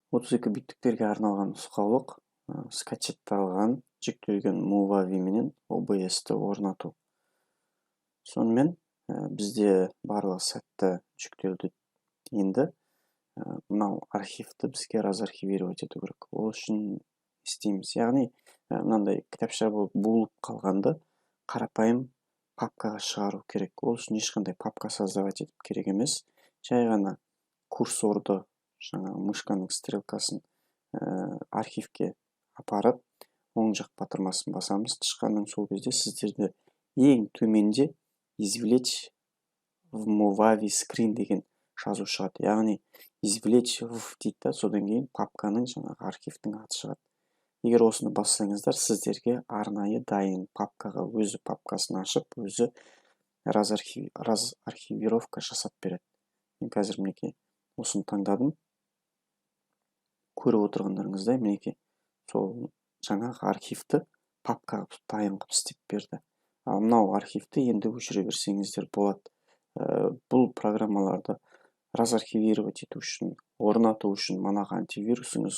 32 биттіктерге арналған нұсқаулық скачетталған жүктелген Movavi менен OBS-ті орнату. Сонымен бізде барлығы сәтті жүктелді. Енді мынау архивті бізге разархивировать ету керек. Ол үшін істейміз. Яғни мынандай кітапша болып қалғанды қарапайым папкаға шығару керек. Ол үшін ешқандай папка создавать етіп керек емес. Жай ғана курсорды, жаңа мышканың стрелкасын архивке апарып, оң жақ батырмасын басамыз. Тышқанның сол кезде сіздерді ең төменде извлечь в Movavi screen деген жазу шығады. Яғни извлечь в дейді, содан кейін папканың жаңағы архивтің аты шығады. Егер осыны бассаңыздар, сіздерге арнайы дайын папкаға өзі папкасын ашып, өзі разархивировка жасап береді. Мен қазір мінекей осыны таңдадым. Көріп отырғандарыңыздай, мінекей сол жаңағы архивті папкаға дайын қылып істеп берді. Ал мынау архивті енді өшіре берсеңіздер болады. Бұл программаларды разархивировать ету үшін, орнату үшін манағы антивирусыңыз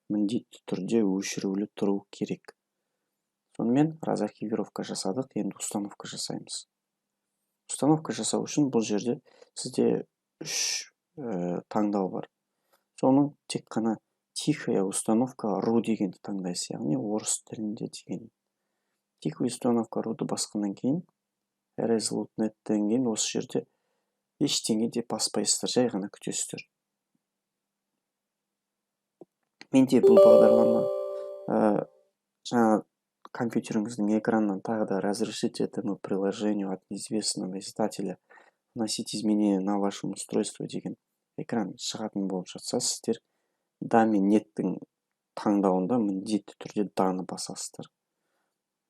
міндетті түрде өшірулі тұру керек. Сонымен разархивировка жасадық, енді установка жасаймыз. Установка жасау үшін бұл жерде сізде 3 таңдау бар. Соның тек қана тихая установка ру дегенді таңдайсыз, яғни орыс тілінде деген. Тихая установка руды басқаннан кейін resolute.net-тен кейін осы жерде ештеңе де баспайсыздар, жай ғана күтесіздер. Менде бұл бағдарлама жаңа компьютеріңіздің экранынан тағы да разрешить этому приложению от неизвестного издателя вносить изменения на вашем устройстве деген экран шығатын болып жатса, сіздер да мен неттің таңдауында міндетті түрде даны басасыздар.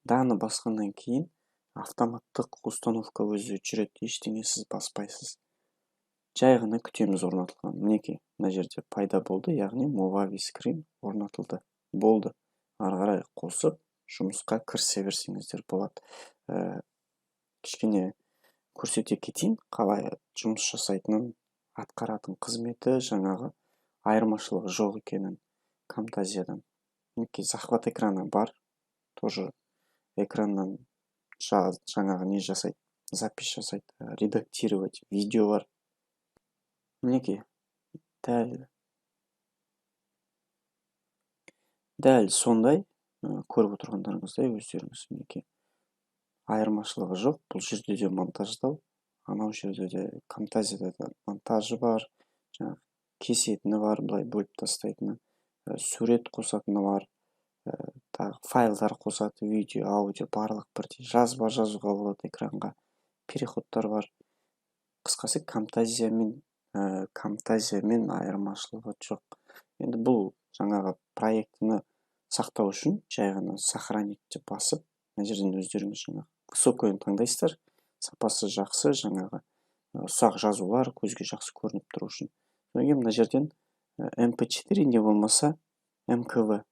Даны басқаннан кейін автоматтық установка өзі жүреді, ештеңе сіз баспайсыз. Жай ғана күтеміз орнатылған. Мінекей, мына жерде пайда болды, яғни Movavi screen орнатылды. Болды. Ары қарай қосып, жұмысқа кірісе берсеңіздер болады. Кішкене көрсете кетейін, қалай жұмыс жасайтынын, атқаратын қызметі, жаңағы айырмашылығы жоқ екенін Camtasia'дан. Мінекей захват экраны бар. Тоже экраннан жаңағы не жасайды, запись жасайды, редактировать видео бар. Мінекей дәл сондай көріп отырғандарыңыздай өздеріңіз мінекей. Айырмашылығы жоқ. Бұл жерде де монтаждау, анау жерде де Camtasia'да да монтажы бар, жаңағы кесетіні бар, былай бөліп тастайтыны, сурет қосатыны бар, файлдар қосады, видео, аудио, барлық бірдей. Жазба жазуға болады экранға, переходтар бар. Қысқасы Camtasia'мен айырмашылығы жоқ. Енді бұл жаңағы проектіні сақтау үшін жай ғана сохранить басып, мына жерден өздеріңіз жаңағы высокойын таңдайсыздар, сапасы жақсы, жаңағы ұсақ жазулар көзге жақсы көрініп тұру үшін. Мына жерден MP4 не болмаса MKV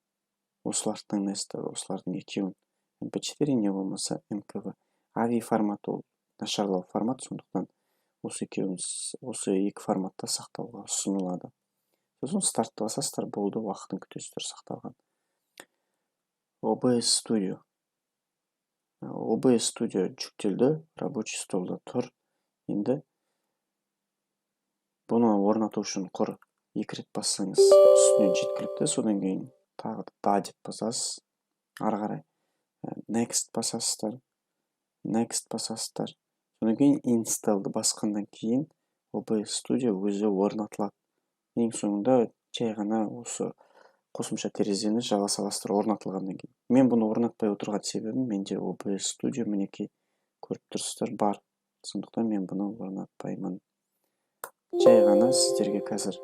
осыларды таңдайсыздар, осылардың екеуін. MP4 не болмаса MKV. AVI форматы ол нашарлау формат, сондықтан осы екі форматта сақтауға ұсынылады. Сосын стартты басасыздар, болды, уақытын күтесіздер сақталған. OBS Studio. OBS Studio жүктелді, рабочий столда тұр. Енді бұны орнату үшін құр 2 рет бассаңыз үстінен жеткілікті, содан кейін тағы да деп басасыз, ары қарай next басасыздар, содан кейін installды басқаннан кейін OBS Studio өзі орнатылады. Ең соңында жай ғана осы қосымша терезені жаба саласыздар орнатылғаннан кейін. Мен бұны орнатпай отырған себебім, менде OBS Studio мінекей көріп тұрсыздар бар. Сондықтан мен бұны орнатпаймын. Жай ғана сіздерге қазір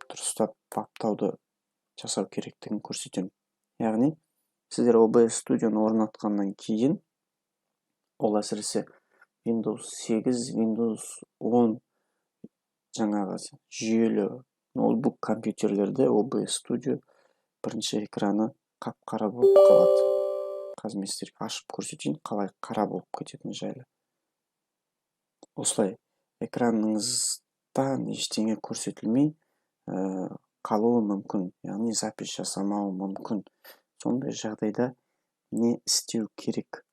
дұрыстап баптауды жасау керектігін көрсетемін. Яғни, сіздер OBS Studio'ны орнатқаннан кейін, ол әсіресе Windows 8, Windows 10 жаңағы жүйелі ноутбук компьютерлерде OBS Studio бірінші экраны қап-қара болып қалады. Қазір мен сіздерге ашып көрсетейін, қалай қара болып кететіні жайлы. Осылай экраныңыздан ештеңе көрсетілмей, қалуы мүмкін, яғни запись жасамауы мүмкін. Сондай жағдайда не істеу керек?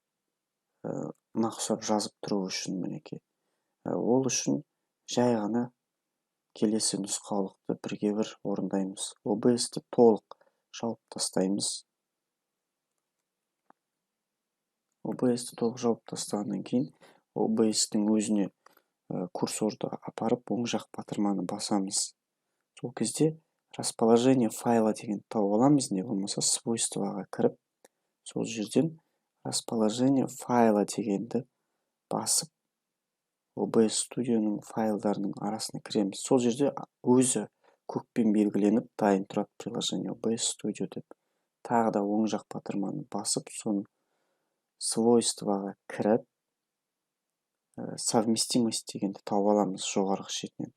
Нақысып жазып тұру үшін мінекей. Ол үшін жай ғана келесі нұсқаулықты бірге бір орындаймыз. OBS-ті толық жауып тастаймыз. OBS-ті толық жауып тастағаннан кейін OBS-тің өзіне курсорды апарып оң жақ батырманы басамыз. Сол кезде расположение файла деген тауып аламыз, не болмаса свойствоға кіріп, сол жерден расположение файла дегенді басып, OBS студияның файлдарының арасына кіреміз. Сол жерде өзі көкпен белгіленіп дайын тұрады приложение OBS Studio деп. Тағы да оң жақ батырманы басып, соның свойствоға кіріп, совместимость дегенді тауып аламыз жоғарғы шетінен.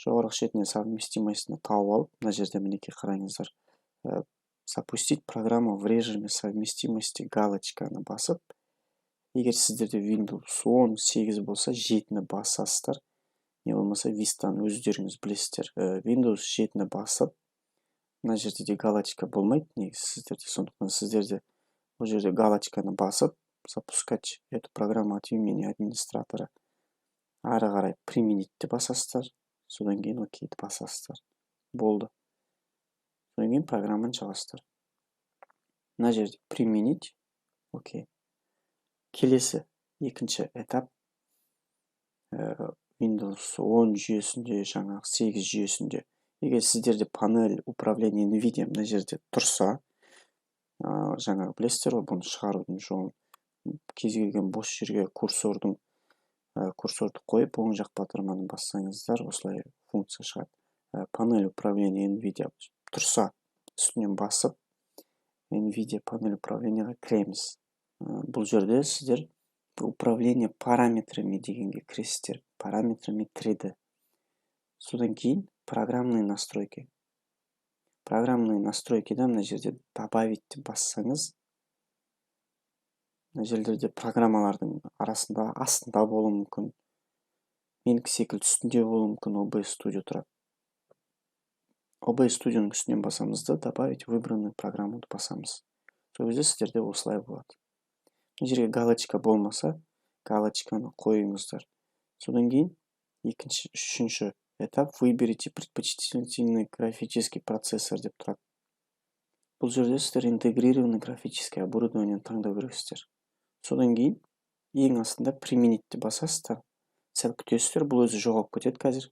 Жоғарғы шетінен совместимостьны тауып алып, мына жерде мінекей қараңыздар. Запустить программу в режиме совместимости галочканы басып, егер сіздерде Windows 10.8 болса, 7-ні басасыздар. Не болмаса Vista'ны өздеріңіз білесіздер. Windows 7-ні басып, мына жерде де галочка болмайды, негізі сіздерде. Сондықтан сіздерде бұл жерде галочканы басып, запускать эту программу от имени администратора. Ары қарай применитті басасыздар. Содан кейін окейді басасыздар. Болды. Содан кейін программаны жабасыздар. Мына жерде применить. Окей. Келесі екінші этап Windows 10 жүйесінде, жаңағы 8 жүйесінде. Егер сіздерде панель управления NVIDIA мына жерде тұрса, жаңағы білесіздер ғой, бұны шығарудың жолын. Кез келген бос жерге курсорды қойып, оң жақ батырманы бассаңыздар, осылай функция шығады. Панель управления NVIDIA тұрса, үстінен басып, NVIDIA панель управленияға кіреміз. Бұл жерде сіздер управление параметрами дегенге кіресіздер. Параметрами 3D. Содан кейін программные настройки. Программные настройкида мына жерде добавить бассаңыз, мына жерлерде программалардың арасында астында болуы мүмкін. Менікі секілді үстінде болуы мүмкін, OBS Studio тұрады. OBS Studioның үстінен басамызды, добавить выбранную программуды басамыз. Сол кезде сіздерде осылай болады. Мына жерге галочка болмаса, галочканы қойыңыздар. Содан кейін үшінші этап выберите предпочтительный графический процессор деп тұрады. Бұл жерде сіздер интегрированный графический оборудование таңдау керексіздер. Содан кейін ең астында применитті басасыздар. Сәл күтесіздер, бұл өзі жоғалып кетеді қазір.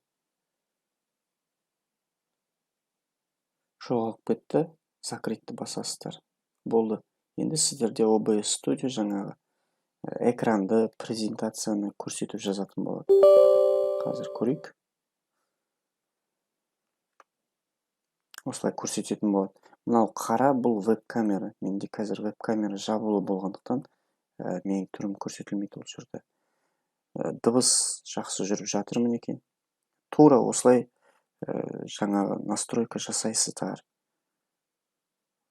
Жоғалып кетті, закрытті басасыздар. Болды. Енді сіздерде OBS Studio жаңағы экранды, презентацияны көрсетіп жазатын болады. Қазір көрейік. Осылай көрсететін болады. Мынау қара, бұл веб-камера. Менде қазір веб-камера жабулы болғандықтан менің түрім көрсетілмейді ол жерде. Дыбыс жақсы жүріп жатыр мінекей. Тура осылай жаңағы настройка жасайсыздар.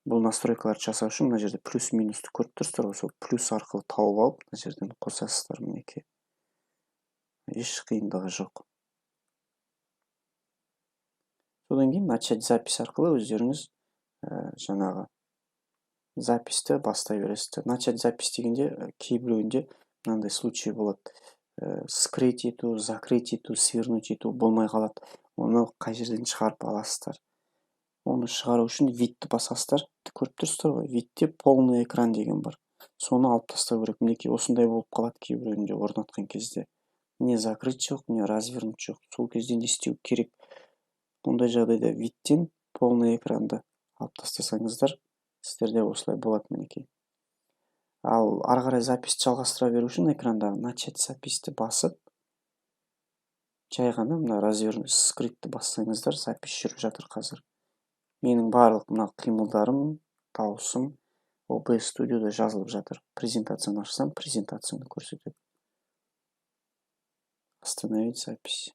Бұл настройкаларды жасау үшін мына жерде плюс-минусты көріп тұрсыздар ғой, сол плюс арқылы тауып алып, мына жерден қосасыздар мінекей. Еш қиындығы жоқ. Содан кейін начать запись арқылы өздеріңіз жаңағы записьті бастай бересіздер. Начать запись дегенде кейбіреуінде мынандай случай болады. Скрыть ету, закрыть ету, свернуть ету болмай қалады. Оны қай жерден шығарып аласыздар. Оны шығару үшін видті басасыздар. Көріп тұрсыздар ғой, видте полный экран деген бар. Соны алып тастау керек. Мінекей осындай болып қалады кейбіреуінде орнатқан кезде. Не закрыть жоқ, не развернуть жоқ. Сол кезде не істеу керек? Ондай жағдайда видтен полный экранды алып тастасаңыздар, сіздерде осылай болады мінекей. Ал ары қарай записьті жалғастыра беру үшін экрандағы начать записьті басып, жай ғана мына развернуть скрытті бассаңыздар, запись жүріп жатыр қазір. Менің барлық мына қимылдарым, дауысым OBS Studio'да жазылып жатыр. Презентацияны ашсам, презентацияны көрсетеді. Остановить запись.